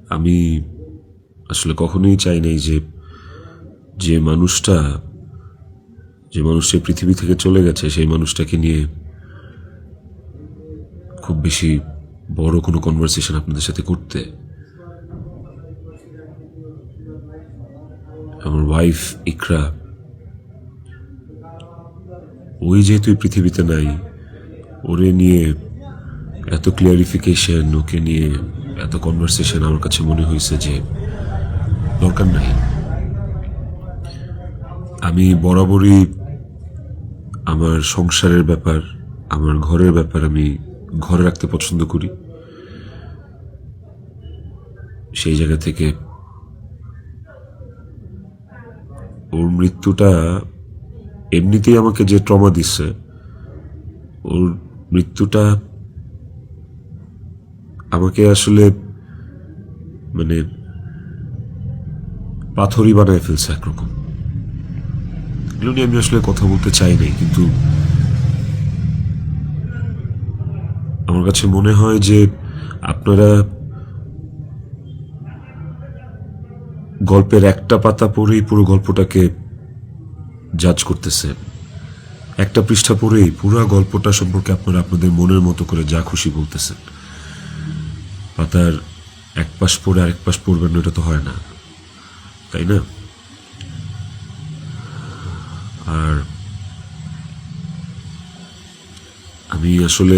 আমি আসলে কখনোই চাই নাই যে যে মানুষটা পৃথিবী থেকে চলে গেছে সেই মানুষটাকে নিয়ে খুব বেশি বড় কোনো কনভারসেশন আপনাদের সাথে করতে। আমার ওয়াইফ ইকরা, ওই যেহেতু পৃথিবীতে নাই, ওরে নিয়ে এত ক্লিয়ারিফিকেশন, ওকে নিয়ে এত কনভারসেশন আমার কাছে মনে হয়েছে যে দরকার নাই। আমি বরাবরই আমার সংসারের ব্যাপার, আমার ঘরের ব্যাপার আমি ঘরে রাখতে পছন্দ করি। সেই জায়গা থেকে ওর মৃত্যুটা এমনিতেই আমাকে যে ট্রমা দিচ্ছে, ওর মৃত্যুটা আমাকে আসলে মানে পাথরই বানায় ফেলছে একরকম। এগুলো নিয়ে আমি আসলে কথা বলতে চাই নাই, কিন্তু আমার কাছে মনে হয় যে আপনারা গল্পের একটা পাতা পড়েই পুরো গল্পটাকে জাজ করতেছেন। একটা পৃষ্ঠা পড়েই পুরো গল্পটা সম্পর্কে আপনারা আপনাদের মনের মতো করে যা খুশি বলতেছেন। পাতার এক পাশ পড়ে আরেক পাশ পড়বেন না, এটা তো হয় না, তাই না? আর আমি আসলে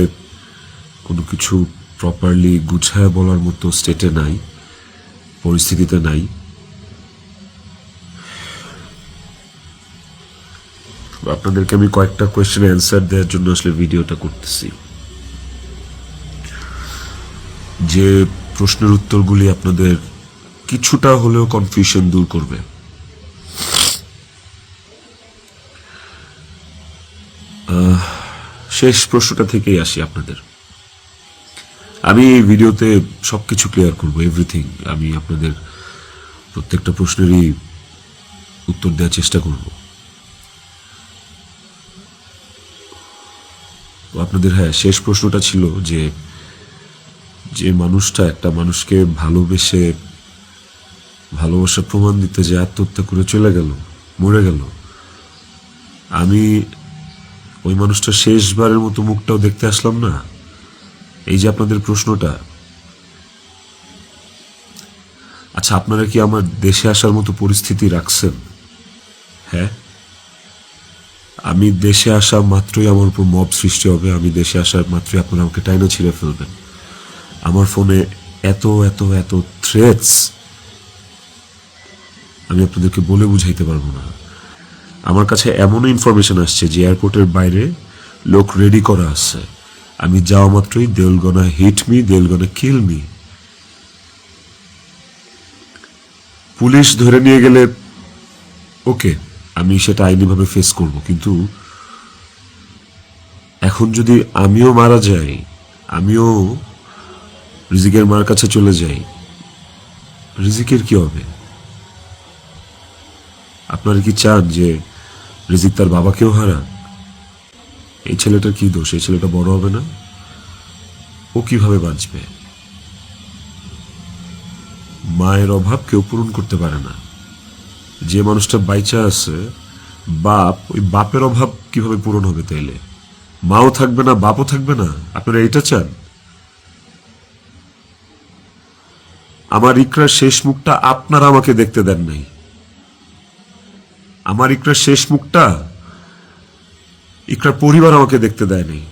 কোনো কিছু প্রপারলি গুছায় বলার মতো স্টেটে নাই, পরিস্থিতিতে নাই। আপনাদেরকে আমি কয়েকটা কোয়েশ্চেনের অ্যান্সার দেওয়ার জন্য আসলে ভিডিওটা করতেছি, যে প্রশ্নের উত্তরগুলি আপনাদের কিছুটা হলেও কনফিউশন দূর করবে। শেষ প্রশ্নটা থেকেই আসি আপনাদের। আমি এই ভিডিওতে সবকিছু ক্লিয়ার করবো, এভরিথিং। আমি আপনাদের প্রত্যেকটা প্রশ্নেরই উত্তর দেওয়ার চেষ্টা করব। আপনাদের শেষ প্রশ্নটা ছিল যে যে মানুষটা একটা মানুষকে ভালোবেসে ভালোবাসার প্রমাণ দিতে যে আত্মহত্যা করে চলে গেল, মরে গেল, আমি ওই মানুষটা শেষবারের মতো মুখটাও দেখতে আসলাম না। এই যে আপনাদের প্রশ্নটা, আচ্ছা আপনারা কি আমার দেশে আসার মতো পরিস্থিতি রাখছেন? হ্যাঁ, আমি দেশে আসা মাত্রই আমার উপর মব সৃষ্টি হবে। আমি দেশে আসার মাত্রই আপনারা আমাকে টাইনা ছিঁড়ে ফেলবেন। আমার ফোনে এত এত এত থ্রেটস আমি আপনাদেরকে বলে বুঝাইতে পারবো না। আমার কাছে এমন ইনফরমেশন আসছে যে এয়ারপোর্টের বাইরে লোক রেডি করা আছে, আমি যাওয়া মাত্রই they will gonna hit me, they will gonna kill me. Police ধরে নিয়ে গেলে ওকে, আমি সেটা আইনিভাবে ফেস করব, কিন্তু এখন যদি আমিও মারা যাই, আমিও রিজিকের মার কাছে চলে যাই, রিজিকের কি হবে? আপনারা কি চান যে রিজিক তার বাবাকেও হারাক? এই ছেলেটার কি দোষ? এই ছেলেটা বড় হবে না? ও কিভাবে বাঁচবে? মায়ের অভাব কেউ পূরণ করতে পারে না। যে মানুষটা বাইচা আছে, বাপ, ওই বাপের অভাব কিভাবে পূরণ হবে? তাইলে মাও থাকবে না, বাপও থাকবে না? আপনারা এটা চান? আমার ইকরার শেষ মুখটা আপনারা আমাকে দেখতে দেন নাই। আমার ইকরার শেষ মুখটা ইকরার পরিবার আমাকে দেখতে দেয় নাই।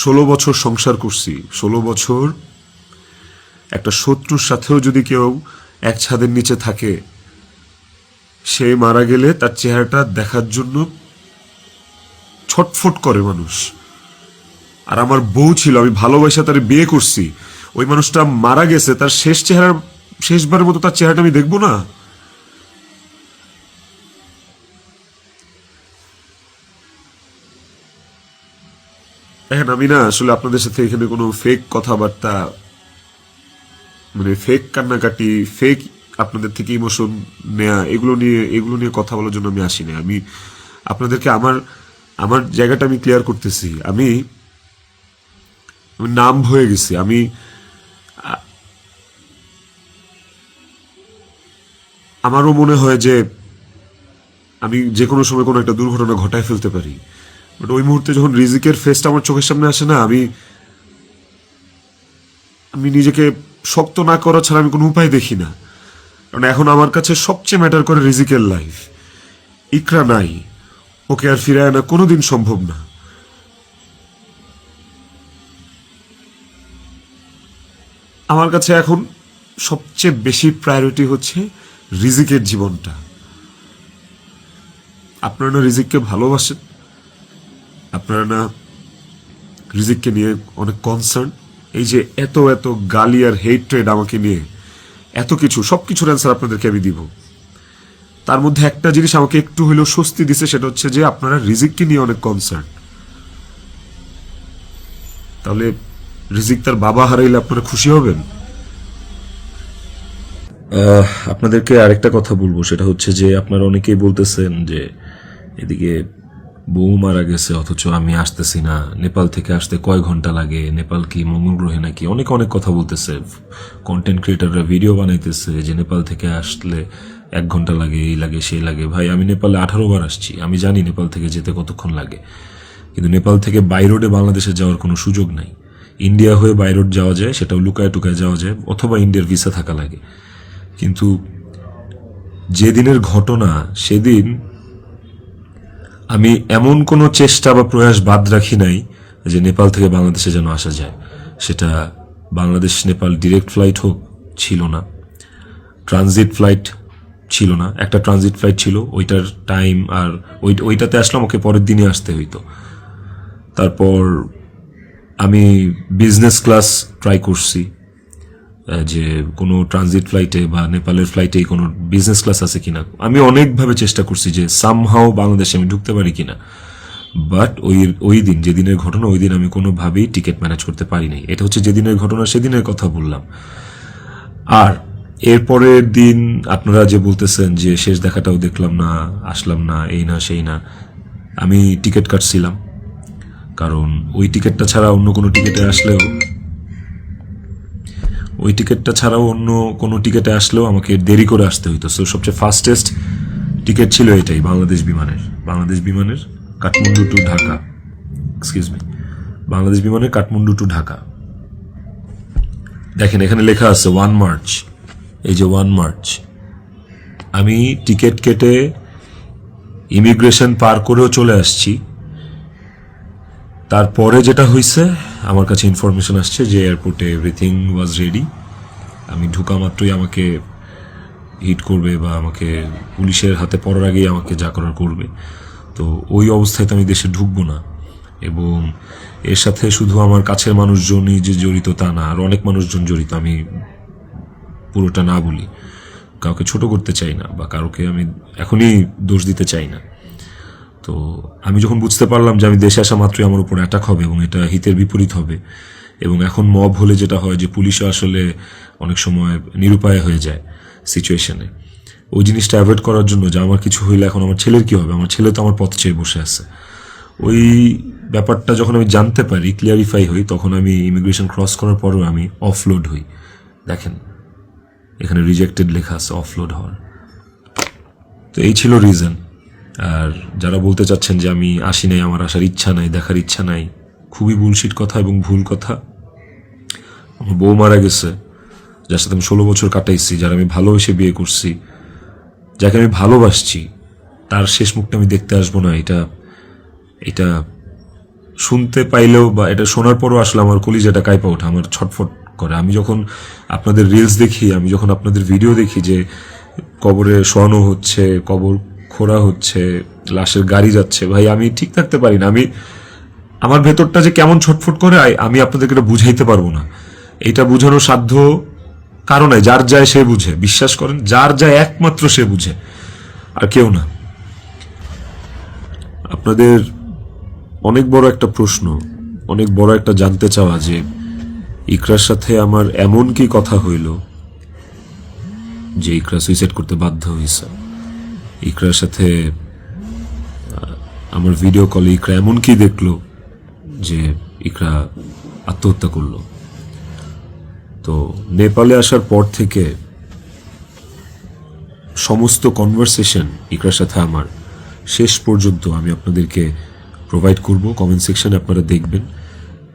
16 বছর সংসার করছি, 16 বছর একটা শত্রুর সাথেও যদি কেউ এক ছাদের নিচে থাকে, সে মারা গেলে তার চেহারাটা দেখার জন্য ছটফট করে মানুষ। আর আমার বউ ছিল, আমি ভালোবাসা তার বিয়ে করছি, ওই মানুষটা মারা গেছে, তার শেষবারের মতো তার চেহারাটা আমি দেখবো না? দেখেন, আমি না আসলে আপনাদের সাথে এখানে কোনো ফেক কথাবার্তা, মানে ফেক কান্নাকাটি, ফেক আপনাদের থেকে ইমোশন নেয়া, এগুলো নিয়ে কথা বলার জন্য আমি আসি না। আমি আপনাদেরকে আমার জায়গাটা আমি ক্লিয়ার করতেছি। আমি আমি নাম হয়ে গেছি। আমারও মনে হয় যে আমি যে কোনো সময় কোনো একটা দুর্ঘটনা ঘটায় ফেলতে পারি, বাট ওই মুহূর্তে যখন রিজিকের ফেসটা আমার চোখের সামনে আসে না, আমি নিজেকে শক্ত না করা ছাড়া আমি কোনো উপায় দেখি না। কারণ এখন আমার কাছে সবচেয়ে ম্যাটার করে রিজিকের লাইফ। ইকরা নাই, ওকে আর ফিরে আনা কোনোদিন সম্ভব না। আমার কাছে এখন সবচেয়ে বেশি প্রায়োরিটি হচ্ছে রিজিকের জীবনটা। আপনারা না রিজিককে ভালোবাসেন, আপনারা না রিজিককে নিয়ে অনেক কনসার্ন। এই যে এত এত গালি আর হেট্রেড আমাকে নিয়ে, এত কিছু, সবকিছুর অ্যান্সার আপনাদেরকে আমি দিব। তার মধ্যে একটা জিনিস আমাকে একটু হলেও স্বস্তি দিছে, সেটা হচ্ছে যে আপনারা রিজিককে নিয়ে অনেক কনসার্ন। তাহলে রিজিক তার বাবা হারাইলে আপনারা খুশি হবেন? আপনাদেরকে আরেকটা কথা বলবো, সেটা হচ্ছে যে আপনারা অনেকেই বলতেছেন যে এদিকে বউ মারা গেছে অথচ আমি আসতেছি না, নেপাল থেকে আসতে কয় ঘন্টা লাগে, নেপাল কি মঙ্গল গ্রহে নাকি, অনেক অনেক কথা বলতেছে। কন্টেন্ট ক্রিয়েটাররা ভিডিও বানাইতেছে যে নেপাল থেকে আসলে 1 ঘন্টা লাগে, এই লাগে সেই লাগে। ভাই, আমি নেপালে 18 বার আসছি, আমি জানি নেপাল থেকে যেতে কতক্ষণ লাগে। কিন্তু নেপাল থেকে বাই রোডে বাংলাদেশে যাওয়ার কোনো সুযোগ নাই। ইন্ডিয়া হয়ে বাই রোড যাওয়া যায়, সেটাও লুকায় টুকায় যাওয়া যায়, অথবা ইন্ডিয়ার ভিসা থাকা লাগে। কিন্তু যেদিনের ঘটনা, সেদিন আমি এমন কোনো চেষ্টা বা প্রয়াস বাদ রাখি নাই যে নেপাল থেকে বাংলাদেশে যেন আসা যায়। সেটা বাংলাদেশ নেপাল ডিরেক্ট ফ্লাইট হোক, ছিল না। ট্রানজিট ফ্লাইট ছিল না, একটা ট্রানজিট ফ্লাইট ছিল, ওইটার টাইম আর ওইটাতে আসলে আমাকে পরের দিনই আসতে হইতো। তারপর আমি বিজনেস ক্লাস ট্রাই করছি, যে কোনো ট্রানজিট ফ্লাইটে বা নেপালের ফ্লাইটেই কোনো বিজনেস ক্লাস আছে কিনা। আমি অনেকভাবে চেষ্টা করছি যে সামহাও বাংলাদেশে আমি ঢুকতে পারি কিনা, বাট ওই দিন, যেদিনের ঘটনা, ওই দিন আমি কোনোভাবেই টিকিট ম্যানেজ করতে পারি নাই। এটা হচ্ছে যেদিনের ঘটনা, সেদিনের কথা বললাম। আর এরপরের দিন আপনারা যে বলতেছেন যে শেষ দেখাটাও দেখলাম না, আসলাম না, এই না সেই না, আমি টিকিট কাটছিলাম। কারণ ওই টিকিটটা ছাড়া অন্য কোনো টিকিটে আসলেও আমাকে দেরি করে আসতে হইতো। সো সবচেয়ে ফাস্টেস্ট টিকিট ছিল এটাই, বাংলাদেশ বিমানের কাঠমান্ডু টু ঢাকা, বাংলাদেশ বিমানের কাঠমান্ডু টু ঢাকা। দেখেন এখানে লেখা আছে 1 মার্চ, এই যে 1 মার্চ। আমি টিকিট কেটে ইমিগ্রেশন পার করেও চলে আসছি। তারপরে যেটা হয়েছে, আমার কাছে ইনফরমেশন আসছে যে এয়ারপোর্টে এভরিথিং ওয়াজ রেডি। আমি ঢুকা মাত্রই আমাকে হিট করবে বা আমাকে পুলিশের হাতে পড়ার আগেই আমাকে যা করার করবে। তো ওই অবস্থায় তো আমি দেশে ঢুকবো না। এবং এর সাথে শুধু আমার কাছের মানুষজনই যে জড়িত তা না, আর অনেক মানুষজন জড়িত। আমি পুরোটা না বলি, কাউকে ছোট করতে চাই না বা কারোকে আমি এখনই দোষ দিতে চাই না। তো আমি যখন বুঝতে পারলাম যে আমি দেশে আসা মাত্রই আমার উপর অ্যাটাক হবে এবং এটা হিতের বিপরীত হবে, এবং এখন মব হলে যেটা হয় যে পুলিশও আসলে অনেক সময় নিরুপায় হয়ে যায় সিচুয়েশনে, ওই জিনিসটা অ্যাভয়েড করার জন্য যে আমার কিছু হইলে এখন আমার ছেলের কী হবে, আমার ছেলে তো আমার পথ চেয়ে বসে আছে, ওই ব্যাপারটা যখন আমি জানতে পারি, ক্লিয়ারিফাই হই, তখন আমি ইমিগ্রেশন ক্রস করার পরও আমি অফলোড হই। দেখেন এখানে রিজেক্টেড লেখা আছে, অফলোড হওয়ার। তো এই ছিল রিজন। আর যারা বলতে চাচ্ছেন যে আমি আসি নাই, আমার আসার ইচ্ছা নাই, দেখার ইচ্ছা নাই, খুবই বুলশিট কথা এবং ভুল কথা। আমার বউ মারা গেছে, যার সাথে আমি 16 বছর কাটাইছি, যারা আমি ভালোবেসে বিয়ে করছি, যাকে আমি ভালোবাসছি, তার শেষ মুখটা আমি দেখতে আসবো না। এটা শুনতে পাইলেও বা এটা শোনার পরও আসলে আমার কলিজাটা কাঁপা ওঠে, আমার ছটফট করে। আমি যখন আপনাদের রিলস দেখি, আমি যখন আপনাদের ভিডিও দেখি যে কবরে শোয়ানো হচ্ছে, কবর খোঁড়া হচ্ছে, লাশের গাড়ি যাচ্ছে, ভাই আমি ঠিক থাকতে পারি না। আমার ভেতরটা যে কেমন ছটফট করে, আমি আপনাদেরকে এটা বুঝাইতে পারবো না। এটা বুঝানোর সাধ্য কারো নাই, যার যায় সে বুঝে। বিশ্বাস করেন, যার যায় একমাত্র সে বুঝে, আর কেউ না। আপনাদের অনেক বড় একটা প্রশ্ন, অনেক বড় একটা জানতে চাওয়া যে ইকরার সাথে আমার এমন কি কথা হইল যে ইকরা সুইসাইড করতে বাধ্য হয়েছে। ইকরার সাথে আমার ভিডিও কলে ইকরা এমন কি দেখলো যে ইকরা আত্মহত্যা করলো। তো নেপালে আসার পর থেকে সমস্ত কনভারসেশন ইকরার সাথে আমার শেষ পর্যন্ত আমি আপনাদেরকে প্রোভাইড করব। কমেন্ট সেকশনে আপনারা দেখবেন,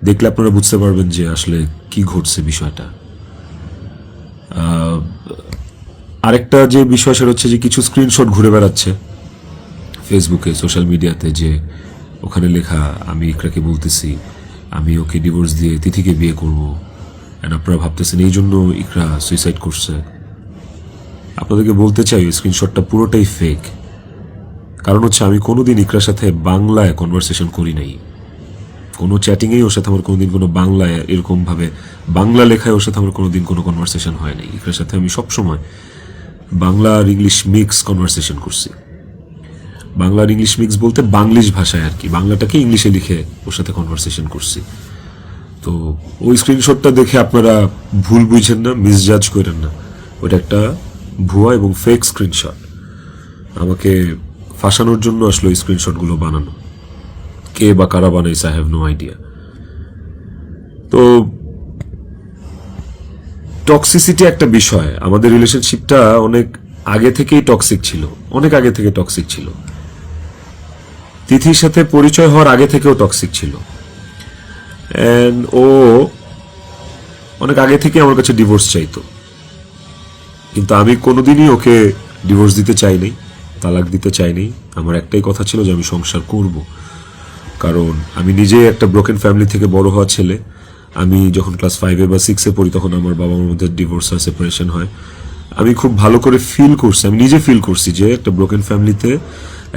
দেখলে আপনারা বুঝতে পারবেন যে আসলে কি ঘটছে বিষয়টা। আরেকটা যে বিষয় সেটা হচ্ছে যে কিছু স্ক্রিনশট ঘুরে বেড়াচ্ছে ফেসবুকে, সোশ্যাল মিডিয়াতে, যে ওখানে লেখা আমি ইকরাকে বলতেছি আমি ওকে ডিভোর্স দিয়ে তিথিকে বিয়ে করব, অ্যান্ড আপনারা ভাবতেছেন এই জন্য ইকরা সুইসাইড করছে। আপনাদেরকে বলতে চাই স্ক্রিনশটটা পুরোটাই ফেক। কারণ হচ্ছে আমি কোনোদিন ইকরার সাথে বাংলায় কনভারসেশন করি নাই, কোনো চ্যাটিংয়েই ওর সাথে আমার কোনোদিন কোনো বাংলায় এরকমভাবে বাংলা লেখায় ওর সাথে আমার কোনোদিন কোনো কনভারসেশন হয় নাই। ইকরার সাথে আমি সবসময় বাংলা আর ইংলিশ মিক্স কনভারসেশন করছি। বাংলা আর ইংলিশ মিক্স বলতে বাংলিশ ভাষায় আর কি, বাংলাটাকে ইংলিশে লিখে ওর সাথে কনভারসেশন করছি। তো ওই স্ক্রিনশটটা দেখে আপনারা ভুল বুঝেন না, মিসজাজ করেন না, ওটা একটা ভুয়া এবং ফেক স্ক্রিনশট। আমাকে ফাঁসানোর জন্য আসলে ওই স্ক্রিনশটগুলো বানানো। কে বা কারা বানাইছে আই হ্যাভ নো আইডিয়া। তো টক্সিসিটি একটা বিষয়, আমাদের রিলেশনশিপটা অনেক আগে থেকেই টক্সিক ছিল, অনেক আগে থেকে টক্সিক ছিল। তিথির সাথে পরিচয় হওয়ার আগে থেকেও টক্সিক ছিল, এন্ড ও অনেক আগে থেকে আমার কাছে ডিভোর্স চাইতো, কিন্তু আমি কোনোদিনই ওকে ডিভোর্স দিতে চাইনি, তালাক দিতে চাইনি। আমার একটাই কথা ছিল যে আমি সংসার করব, কারণ আমি নিজে একটা ব্রোকেন ফ্যামিলি থেকে বড় হওয়া ছেলে। আমি যখন ক্লাস 5-এ বা 6-এ পড়ি তখন আমার বাবা মার মধ্যে ডিভোর্স হয়, সেপারেশন হয়। আমি খুব ভালো করে ফিল করছি, আমি নিজে ফিল করছি যে একটা ব্রোকেন ফ্যামিলিতে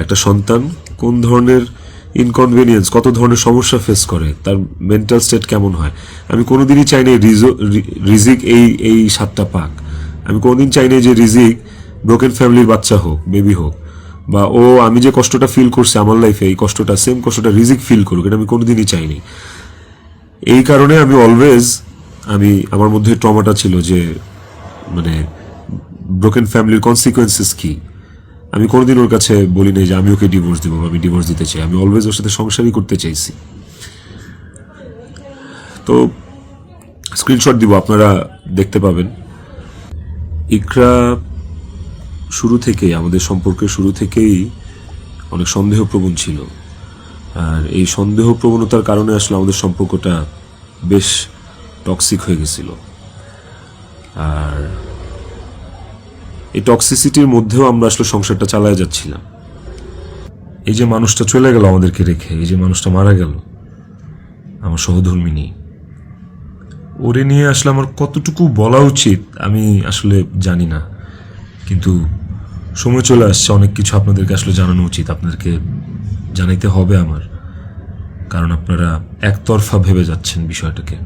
একটা সন্তান কোন ধরনের ইনকনভেনিয়েন্স, কত ধরনের সমস্যা ফেস করে, তার মেন্টাল স্টেট কেমন হয়। আমি কোনোদিনই চাইনি রিজিক এই স্বাদটা পাক। আমি কোনোদিন চাইনি যে রিজিক ব্রোকেন ফ্যামিলির বাচ্চা হোক, বেবি হোক, বা ও আমি যে কষ্টটা ফিল করছি আমার লাইফে এই কষ্টটা, সেম কষ্টটা রিজিক ফিল করুক, এটা আমি কোনোদিনই চাইনি। এই কারণে আমি অলওয়েজ আমার মধ্যে ট্রমাটা ছিল যে মানে ব্রোকেন ফ্যামিলির কনসিকুয়েন্সেস কি। আমি কোনোদিন ওর কাছে বলি নাই যে আমি ওকে ডিভোর্স দেবো, আমি ডিভোর্স দিতে চাই। আমি অলওয়েজ ওর সাথে সংসারই করতে চাইছি। তো স্ক্রিনশট দিব, আপনারা দেখতে পাবেন। ইকরা শুরু থেকেই, আমাদের সম্পর্কের শুরু থেকেই অনেক সন্দেহপ্রবণ ছিল, আর এই সন্দেহ প্রবণতার কারণে আসলে আমাদের সম্পর্কটা বেশ টক্সিক হয়ে গেছিল। আর এই টক্সিসিটির মধ্যেও আমরা আসলে সংসারটা চালায় যাচ্ছিলাম। এই যে মানুষটা চলে গেল আমাদেরকে রেখে, এই যে মানুষটা মারা গেল, আমার সহধর্মিনী, ওরে নিয়ে আসলে আমার কতটুকু বলা উচিত আমি আসলে জানি না, কিন্তু সময় চলে আসছে, অনেক কিছু আপনাদেরকে আসলে জানানো উচিত, আপনাদেরকে জানাইতে হবে আমার, কারণ আপনারা একতরফা ভেবে যাচ্ছেন বিষয়টাকে।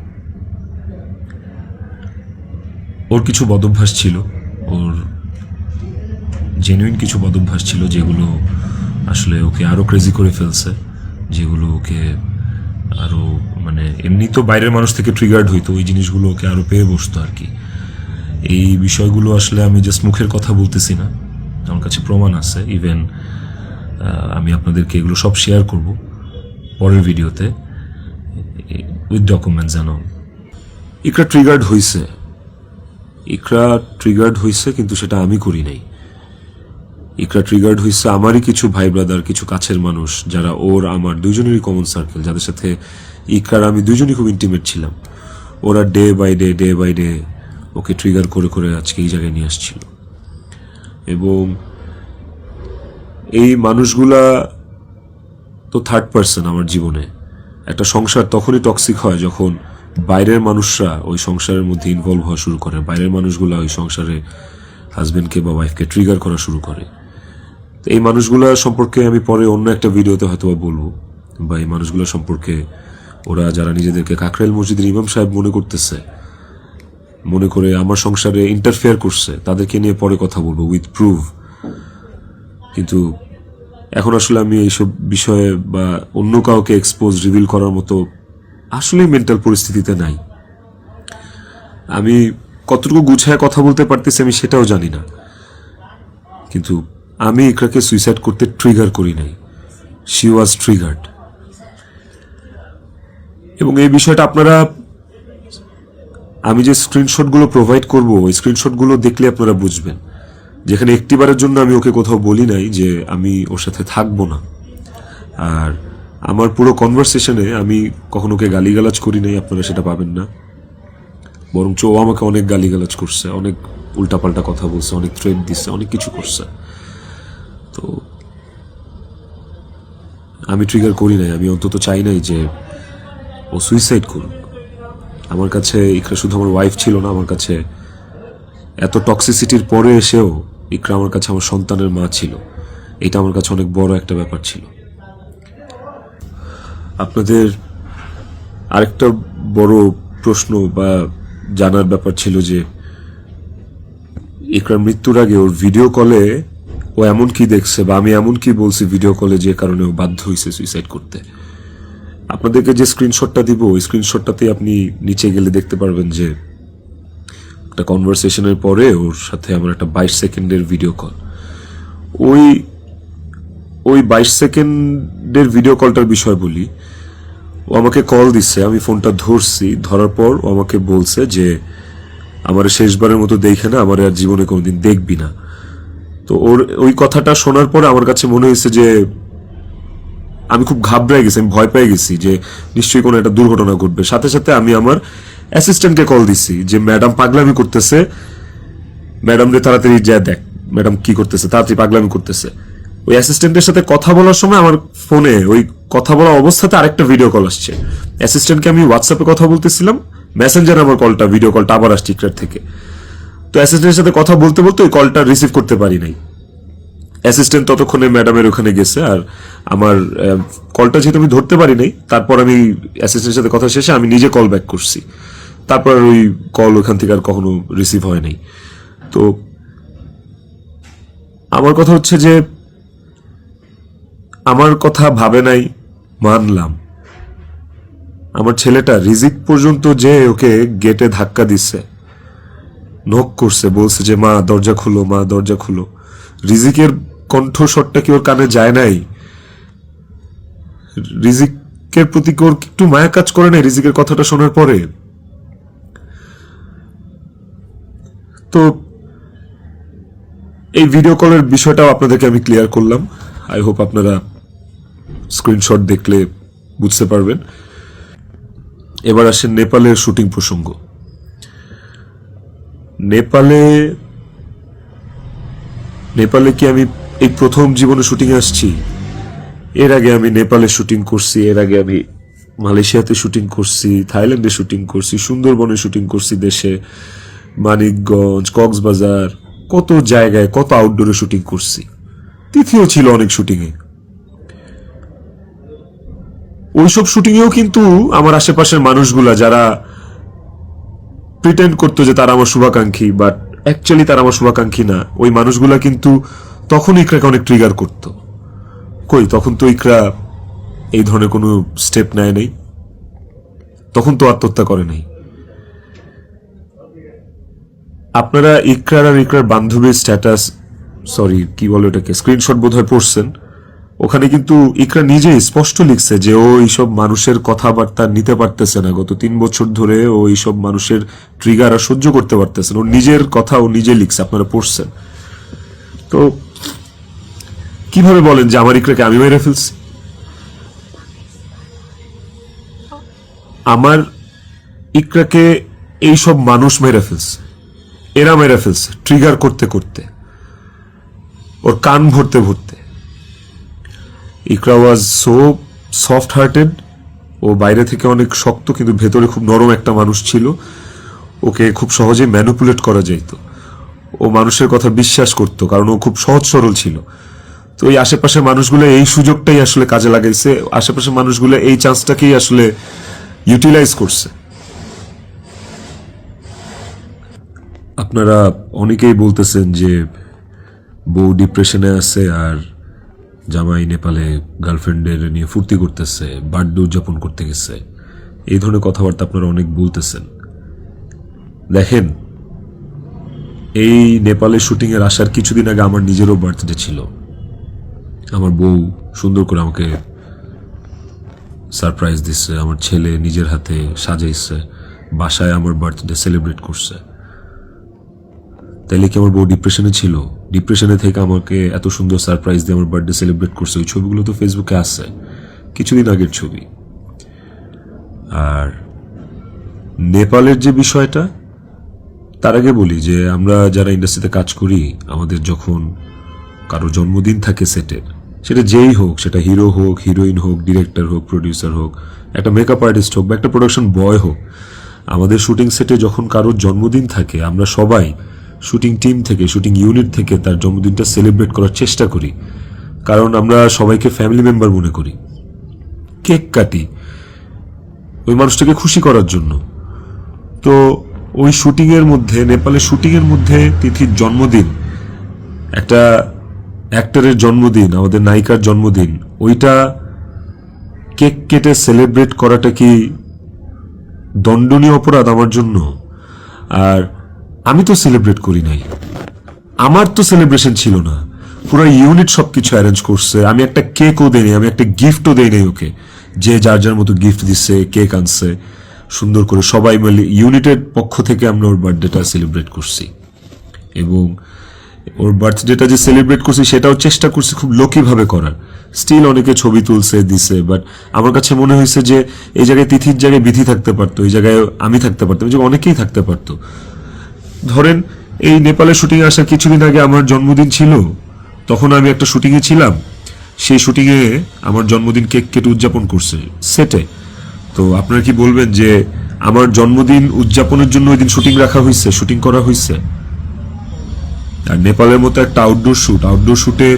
ওর কিছু বদভ্যাস ছিল, ওর জেনুইন কিছু বদভ্যাস ছিল যেগুলো আসলে ওকে আরো ক্রেজি করে ফেলছে, যেগুলো ওকে আরো মানে এমনি তো বাইরের মানুষ থেকে ট্রিগার্ড হইতো, ওই জিনিসগুলো ওকে আরো পেয়ে বসতো আর কি। এই বিষয়গুলো আসলে আমি জাস্ট মুখের কথা বলতেছি না, আমার কাছে প্রমাণ আছে। ইভেন আমি আপনাদেরকে এগুলো সব শেয়ার করব পরের ভিডিওতে উইথ ডকুমেন্টস। জানো ইকরা ট্রিগার্ড হয়েছে, কিন্তু সেটা আমি করি নাই। ইকরা ট্রিগার্ড হয়েছে আমারই কিছু ভাই ব্রাদার, কিছু কাছের মানুষ, যারা ওর আমার দুজনেরই কমন সার্কেল, যাদের সাথে ইকরার আমি দুজনই খুব ইন্টিমেট ছিলাম। ওরা ডে বাই ডে ওকে ট্রিগার করে করে আজকে এই জায়গায় নিয়ে আসছিল। এবং এই মানুষগুলা তো থার্ড পার্সন আমার জীবনে। একটা সংসার তখনই টক্সিক হয় যখন বাইরের মানুষরা ওই সংসারের মধ্যে ইনভলভ হওয়া শুরু করে, বাইরের মানুষগুলা ওই সংসারে হাজবেন্ডকে বা ওয়াইফকে ট্রিগার করা শুরু করে। তো এই মানুষগুলা সম্পর্কে আমি পরে অন্য একটা ভিডিওতে হয়তো বলবো, বা এই মানুষগুলো সম্পর্কে ওরা যারা নিজেদেরকে কাকরাইল মসজিদের ইমাম সাহেব মনে করে আমার সংসারে ইন্টারফেয়ার করছে, তাদেরকে নিয়ে পরে কথা বলবো উইথ প্রুফ। কিন্তু এখন আসলে আমি এইসব বিষয়ে বা অন্য কাউকে রিভিল করার মতো আসলে মেন্টাল পরিস্থিতিতে নাই। আমি কতটুকু গুছায় কথা বলতে পারতেছি আমি সেটাও জানি না, কিন্তু আমি ইকরাকে সুইসাইড করতে ট্রিগার করি নাই, শি ওয়াজ ট্রিগার্ড। এবং এই বিষয়টা আপনারা, আমি যে স্ক্রিনশটগুলো প্রোভাইড করব ওই স্ক্রিনশটগুলো দেখলে আপনারা বুঝবেন, যেখানে একটিবারের জন্য আমি ওকে কোথাও বলি নাই যে আমি ওর সাথে থাকবো না। আর আমার পুরো কনভারসেশনে আমি কখনো ওকে গালিগালাজ করি নাই, আপনারা সেটা পাবেন না। বরঞ্চ ও আমাকে অনেক গালিগালাজ করছে, অনেক উল্টাপাল্টা কথা বলছে, অনেক থ্রেট দিচ্ছে, অনেক কিছু করছে। তো আমি ট্রিগার করি নাই, আমি অন্তত চাই নাই যে ও সুইসাইড করুক। আমার কাছে ইকরা শুধু আমার ওয়াইফ ছিল না, আমার কাছে এত টক্সিসিটির পরে এসেও ইকরা আমার কাছে আমার সন্তানের মা ছিল। এটা আমার কাছে অনেক বড় একটা ব্যাপার ছিল। আপনাদের আরেকটা বড় প্রশ্ন বা জানার ব্যাপার ছিল যে ইকরার মৃত্যুর আগে ওর ভিডিও কলে ও এমন কি দেখছে বা আমি এমন কি বলছি ভিডিও কলে যে কারণে ও বাধ্য হয়েছে সুইসাইড করতে। আপনাদেরকে যে স্ক্রিনশটটা দিব ওই স্ক্রিনশটটাতে আপনি নিচে গেলে দেখতে পারবেন যে একটা কনভারসেশনের পরে ওর সাথে আমার একটা 22 সেকেন্ডের ভিডিও কল। ওই 22 সেকেন্ডের ভিডিও কলটার বিষয় বলি। ও আমাকে কল দিচ্ছে, আমি ফোনটা ধরছি, ধরার পর ও আমাকে বলছে যে আমার শেষবারের মতো দেখে না, আমার আর জীবনে কোনোদিন দেখবি না। তো ওর ওই কথাটা শোনার পরে আমার কাছে মনে হয়েছে যে আমি খুব ঘাবড়ে গেছি, আমি ভয় পেয়ে গেছি যে নিশ্চয়ই কোনো একটা দুর্ঘটনা ঘটবে। সাথে সাথে আমি আমার অ্যাসিস্ট্যান্টকে কল দিছি যে ম্যাডাম পাগলামি করতেছে, ম্যাডাম রে তাড়াতাড়ি যা দেখ ম্যাডাম কি করতেছে, তাড়াতাড়ি পাগলামি করতেছে। ওই অ্যাসিস্ট্যান্টের সাথে কথা বলার সময় আমার ফোনে ওই কথা বলা অবস্থাতে আরেকটা ভিডিও কল আসছে। অ্যাসিস্ট্যান্টকে আমি হোয়াটসঅ্যাপে কথা বলতেছিলাম, মেসেঞ্জারে আমার কলটা ভিডিও কলটা আবার আসছে ইকরার থেকে। তো অ্যাসিস্ট্যান্টের সাথে কথা বলতে বলতে ওই কলটা রিসিভ করতে পারি নাই। অ্যাসিস্ট্যান্ট ততক্ষণে ম্যাডামের ওখানে গেছে, আর আমার কলটা যেহেতু আমি ধরতে পারি নাই, তারপর আমি অ্যাসিস্ট্যান্টের সাথে কথা শেষে আমি নিজে কল ব্যাক করছি। তারপর ওই কল ওখান থেকে আর কখনো রিসিভ হয় নাই। তো আমার কথা হচ্ছে যে আমার কথা ভাবে নাই, মানলাম। আমার ছেলেটা রিজিক পর্যন্ত যে ওকে গেটে ধাক্কা দিচ্ছে, নক করছে, বলছে যে মা দরজা খুলো, মা দরজা খুলো। রিজিকের কণ্ঠস্বরটা কি ওর কানে যায় নাই? রিজিকের প্রতি ওর একটু মায়া কাজ করে নাই রিজিকের কথাটা শোনার পরে? তো এই ভিডিও কলের বিষয়টাও আপনাদেরকে আমি ক্লিয়ার করলাম। আই হোপ আপনারা স্ক্রিনশট দেখলে বুঝতে পারবেন। এবার আসেন নেপালের শুটিং প্রসঙ্গ। নেপালে কি আমি এই প্রথম জীবনে শুটিং আসছি? এর আগে আমি নেপালে শুটিং করছি, এর আগে আমি মালয়েশিয়াতে শুটিং করছি, থাইল্যান্ডে শুটিং করছি, সুন্দরবনে শুটিং করছি, দেশে মানিকগঞ্জ, কক্সবাজার, কত জায়গায় কত আউটডোরে শুটিং করছি। তিথিও ছিল অনেক শুটিংয়ে। ওইসব শুটিংয়েও কিন্তু আমার আশেপাশের মানুষগুলা যারা প্রিটেন্ড করতো যে তারা আমার শুভাকাঙ্ক্ষী, বাট অ্যাকচুয়ালি তারা আমার শুভাকাঙ্ক্ষী না, ওই মানুষগুলা কিন্তু তখন ইকরাকে অনেক ট্রিগার করতো। কই, তখন তো ইকরা এই ধরনের কোনো স্টেপ নেয় নাই, তখন তো আত্মহত্যা করে নাই। আপনারা ইকরার আর ইকরার বান্ধবীর স্ট্যাটাস, সরি কি বলে ওটাকে, স্ক্রিনশট বোধহয় পড়ছেন। ওখানে কিন্তু ইকরা নিজেই স্পষ্ট লিখছে যে ও এইসব মানুষের কথাবার্তা নিতে পারতেছে না, গত 3 বছর ধরে ও এইসব মানুষের ট্রিগার আর সহ্য করতে পারতেছে না। ও নিজের কথা ও নিজে লিখছে, আপনারা পড়ছেন। তো কিভাবে বলেন যে আমার ইকরাকে আমি মেরে ফেলছি? আমার ইকরাকে এইসব মানুষ মেরে ফেলছে, এরা মেরে ফেলছে ট্রিগার করতে করতে, ওর কান ভরতে ভরতে। ইকরা ওয়াজ সো সফট হার্টেড, ও বাইরে থেকে অনেক শক্ত কিন্তু ভেতরে খুব নরম একটা মানুষ ছিল। ওকে খুব সহজে ম্যানিপুলেট করা যেত, ও মানুষের কথা বিশ্বাস করত কারণ ও খুব সহজ সরল ছিল। তো এই আশেপাশের মানুষগুলো এই সুযোগটাই আসলে কাজে লাগাইছে, আশেপাশের মানুষগুলো এই চান্সটাকেই আসলে ইউটিলাইজ করছে। আপনারা অনেকেই বলতেছেন যে বউ ডিপ্রেশনে আছে আর জামাই নেপালে গার্লফ্রেন্ডের নিয়ে ফুর্তি করতেছে, বার্থডে উদযাপন করতে গেছে, এই ধরনের কথাবার্তা আপনারা অনেক বলতেছেন। দেখেন, এই নেপালের শুটিং এর আসার কিছুদিন আগে আমার নিজেরও বার্থডে ছিল। আমার বউ সুন্দর করে আমাকে সারপ্রাইজ দিচ্ছে, আমার ছেলে নিজের হাতে সাজাইছে, বাসায় আমার বার্থডে সেলিব্রেট করছে। তাইলে কি আমার বউ ডিপ্রেশনে ছিল? ডিপ্রেশনে থেকে আমাকে এত সুন্দর সারপ্রাইজ দিয়ে আমার বার্থডে সেলিব্রেট করছে। ওই ছবিগুলো তো ফেসবুকে আছে, কিছুদিন আগের ছবি। আর নেপালের যে বিষয়টা, তার আগে বলি যে আমরা যারা ইন্ডাস্ট্রিতে কাজ করি, আমাদের যখন কারো জন্মদিন থাকে সেটের, সেটা যেই হোক, সেটা হিরো হোক, হিরোইন হোক, ডিরেক্টর হোক, প্রডিউসার হোক, একটা মেকআপ আর্টিস্ট হোক বা একটা প্রোডাকশন বয় হোক, আমাদের শুটিং সেটে যখন কারোর জন্মদিন থাকে, আমরা সবাই শুটিং টিম থেকে, শুটিং ইউনিট থেকে তার জন্মদিনটা সেলিব্রেট করার চেষ্টা করি। কারণ আমরা সবাইকে ফ্যামিলি মেম্বার মনে করি। কেক কাটি ওই মানুষটাকে খুশি করার জন্য। তো ওই শুটিং এর মধ্যে, নেপালের শুটিং এর মধ্যে তিথির জন্মদিন, একটা অ্যাক্টরের জন্মদিন, আমাদের নায়িকার জন্মদিন, ওইটা কেক কেটে সেলিব্রেট করাটা কি দণ্ডনীয় অপরাধ আমার জন্য? আর আমি তো সেলিব্রেট করি নাই, আমার তো সেলিব্রেশন ছিল না, পুরো ইউনিট সবকিছু অ্যারেঞ্জ করছে। আমি একটা কেকও দেই নাই, আমি একটা গিফটও দেই নাই ওকে। যে যার যার মতো গিফট দিচ্ছে, কেক আনছে, সুন্দর করে সবাই মিলে ইউনিটের পক্ষ থেকে আমরা ওর বার্থডেটা সেলিব্রেট করছি। এবং ওর বার্থডেটা যে সেলিব্রেট করছি সেটাও চেষ্টা করছি খুব লোকিভাবে করার। স্টিল অনেকে ছবি তুলছে, দিছে, বাট আমার কাছে মনে হয়েছে যে এই জায়গায় তিথির জায়গায় বিধি থাকতে পারতো, এই জায়গায় আমি থাকতে পারতাম, এই জায়গায় অনেকেই থাকতে পারতো। ধরেন এই নেপালের শুটিং এ আসার কিছুদিন আগে আমার জন্মদিন ছিল, তখন আমি একটা শুটিং এ ছিলাম, সেই শুটিং এ আমার জন্মদিন কেক কেটে উদযাপন করছে সেটে। তো আপনারা কি বলবেন যে আমার জন্মদিন উদযাপনের জন্য ওই দিন শুটিং রাখা হয়েছে, শুটিং করা হয়েছে? আর নেপালের মতো একটা আউটডোর শুটে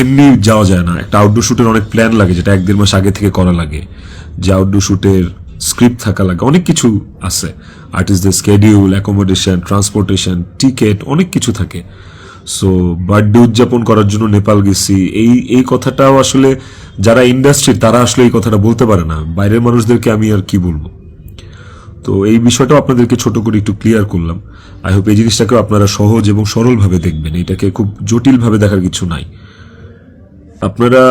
এমনি যাওয়া যায় না। একটা আউটডোর শুটের অনেক প্ল্যান লাগে, যেটা 1-1.5 মাস আগে থেকে করা লাগে। যে আউটডোর শুটের স্ক্রিপ্ট থাকা লাগে, অনেক কিছু আছে, আর্টিস্টদের স্কেডিউল, অ্যাকোমোডেশন, ট্রান্সপোর্টেশন, টিকেট, অনেক কিছু থাকে। সো বার্থডে উদযাপন করার জন্য নেপাল গেছি, এই কথাটাও আসলে যারা ইন্ডাস্ট্রি তারা আসলে এই কথাটা বলতে পারে না। বাইরের মানুষদেরকে আমি আর কি বলবো? তো এই বিষয়টাও আপনাদেরকে ছোট করে একটু ক্লিয়ার করলাম। আই হোপ এই জিনিসটাকেও আপনারা সহজ এবং সরলভাবে দেখবেন, এটাকে খুব জটিলভাবে দেখার কিছু নাই। আপনারা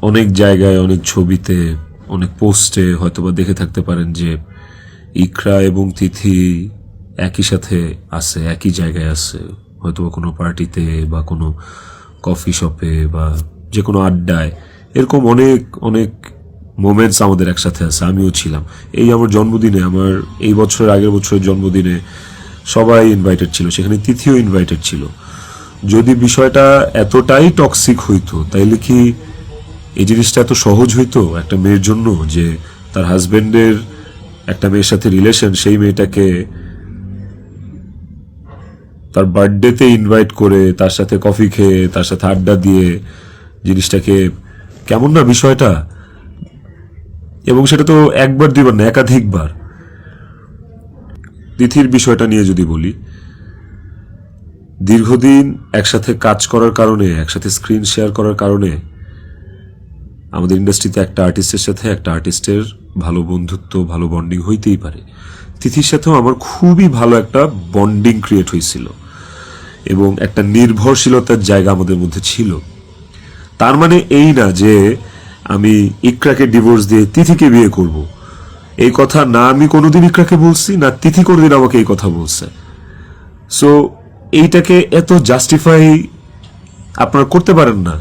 অনেক জায়গায়, অনেক ছবিতে, অনেক পোস্টে হয়তোবা দেখে থাকতে পারেন যে ইকরা এবং তিথি একই সাথে আছে, একই জায়গায় আছে, হয়তোবা কোনো পার্টিতে বা কোনো কফি শপে বা যে কোনো আড্ডায়। এরকম অনেক অনেক মোমেন্টস আমাদের একসাথে আছে, আমিও ছিলাম। এই আমার জন্মদিনে, আমার এই বছরের আগের বছরের জন্মদিনে সবাই ইনভাইটেড ছিল, সেখানে তিথিও ইনভাইটেড ছিল। যদি বিষয়টা এতটাই টক্সিক হইতো, তাইলে কি এই জিনিসটা এত সহজ হইতো একটা মেয়ের জন্য যে তার হাজবেন্ডের একটা মেয়ের সাথে রিলেশন, সেই মেয়েটাকে তার বার্থডেতে ইনভাইট করে, তার সাথে কফি খেয়ে, তার সাথে আড্ডা দিয়ে, জিনিসটাকে কেমন না বিষয়টা? এবং সেটা তো একবার দুইবার না, একাধিকবার। তিথির বিষয়টা নিয়ে যদি বলি, দীর্ঘদিন একসাথে কাজ করার কারণে, একসাথে স্ক্রিন শেয়ার করার কারণে আমাদের ইন্ডাস্ট্রিতে একটা আর্টিস্টের সাথে একটা আর্টিস্টের ভালো বন্ধুত্ব, ভালো বন্ডিং হইতেই পারে। তিথির সাথেও আমার খুবই ভালো একটা বন্ডিং ক্রিয়েট হয়েছিল এবং একটা নির্ভরশীলতার জায়গা আমাদের মধ্যে ছিল। তার মানে এই না যে আমি ইকরাকে ডিভোর্স দিয়ে তিথিকে বিয়ে করব, এই কথা না আমি কোনোদিন ইকরাকে বলছি, না তিথি কোনোদিন আমাকে এই কথা বলছে। সো এইটাকে এত জাস্টিফাই আপনারা করতে পারেন না।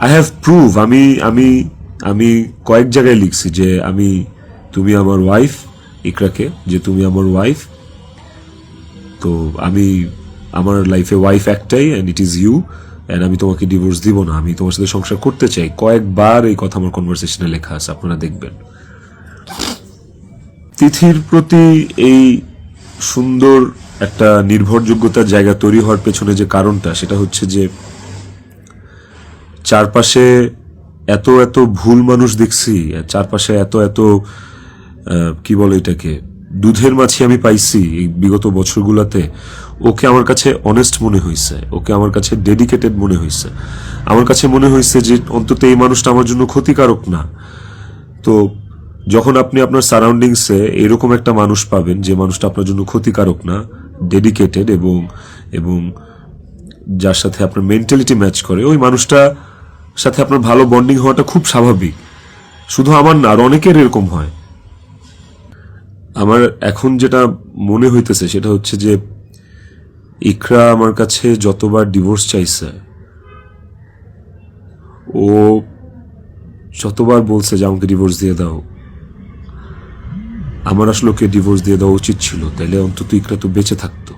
আই হ্যাভ প্রুভ, আমি কয়েক জায়গায় লিখছি যে তুমি আমার ওয়াইফ, ইকরাকে, যে তুমি আমার ওয়াইফ। তো আমার লাইফে ওয়াইফ একটাই, and it is you, and আমি তোমাকে ডিভোর্স দিব না, আমি তোমার সাথে সংসার করতে চাই। কয়েকবার এই কথা আমার কনভারসেশনে লেখা আছে, আপনারা দেখবেন। তিথির প্রতি এই সুন্দর একটা নির্ভরযোগ্যতার জায়গা তৈরি হওয়ার পেছনে যে কারণটা, সেটা হচ্ছে যে চারপাশে এত এত ভুল মানুষ দেখছি, চারপাশে এত এত কি বলে এটাকে, দুধের মাছি আমি পাইছি এই বিগত বছরগুলোতে। ওকে আমার কাছে অনেস্ট মনে হয়েছে, ওকে আমার কাছে ডেডিকেটেড মনে হয়েছে, আমার কাছে মনে হয়েছে যে অন্তত এই মানুষটা আমার জন্য ক্ষতিকারক না। তো যখন আপনি আপনার সারাউন্ডিংসে এরকম একটা মানুষ পাবেন যে মানুষটা আপনার জন্য ক্ষতিকারক না, ডেডিকেটেড এবং যার সাথে আপনার মেন্টালিটি ম্যাচ করে, ওই মানুষটা সাথে আপনার ভালো বন্ডিং হওয়াটা খুব স্বাভাবিক। শুধু আমার না, আর অনেকের এরকম হয়। আমার এখন যেটা মনে হইতেছে সেটা হচ্ছে যে ইকরা আমার কাছে যতবার ডিভোর্স চাইছে, ও যতবার বলছে যে আমাকে ডিভোর্স দিয়ে দাও, আমার আসলে ওকে ডিভোর্স দিয়ে দেওয়া উচিত ছিল, তাইলে অন্তত ইকরা তো বেঁচে থাকতো।